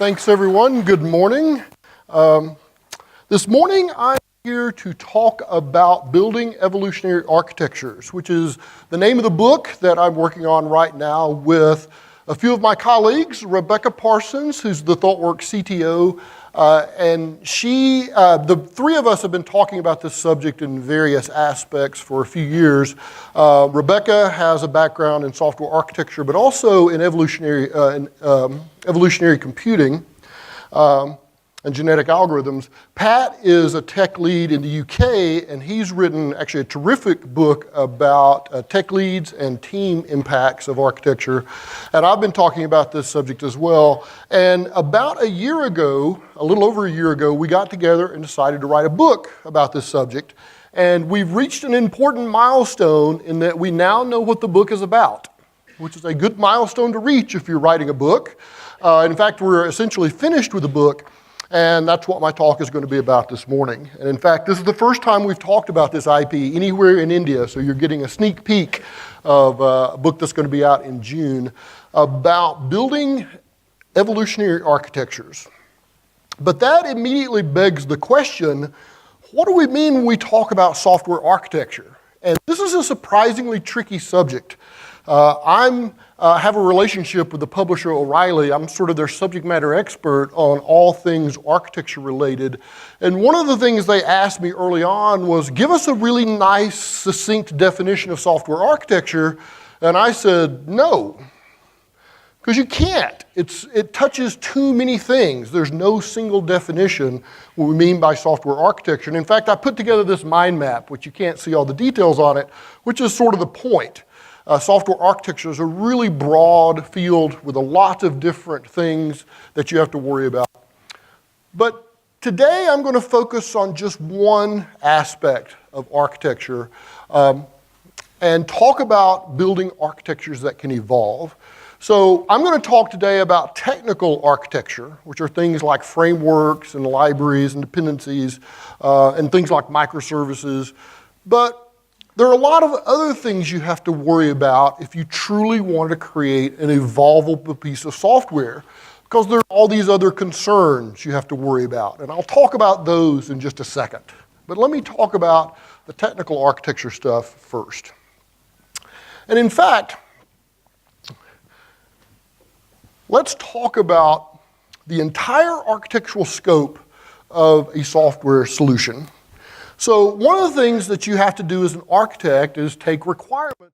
Thanks, everyone. Good morning. This morning, I'm here to talk about building evolutionary architectures, which is the name of the book that I'm working on right now with a few of my colleagues, Rebecca Parsons, who's the ThoughtWorks CTO, and the three of us have been talking about this subject in various aspects for a few years. Rebecca has a background in software architecture, but also in evolutionary computing and genetic algorithms. Pat is a tech lead in the UK, and he's written actually a terrific book about tech leads and team impacts of architecture. And I've been talking about this subject as well. And about a year ago, a little over a year ago, we got together and decided to write a book about this subject. And we've reached an important milestone in that we now know what the book is about, which is a good milestone to reach if you're writing a book. In fact, we're essentially finished with the book. And that's what my talk is going to be about this morning. And in fact, this is the first time we've talked about this IP anywhere in India, so you're getting a sneak peek of a book that's going to be out in June about building evolutionary architectures. But that immediately begs the question, what do we mean when we talk about software architecture? And this is a surprisingly tricky subject. I have a relationship with the publisher O'Reilly. I'm sort of their subject matter expert on all things architecture related. And one of the things they asked me early on was, give us a really nice, succinct definition of software architecture. And I said, no, because you can't. It touches too many things. There's no single definition what we mean by software architecture. And in fact, I put together this mind map, which you can't see all the details on it, which is sort of the point. Software architecture is a really broad field with a lot of different things that you have to worry about. But today I'm going to focus on just one aspect of architecture and talk about building architectures that can evolve. So I'm going to talk today about technical architecture, which are things like frameworks and libraries and dependencies and things like microservices. But there are a lot of other things you have to worry about if you truly want to create an evolvable piece of software, because there are all these other concerns you have to worry about. And I'll talk about those in just a second. But let me talk about the technical architecture stuff first. And in fact, let's talk about the entire architectural scope of a software solution. So one of the things that you have to do as an architect is take requirements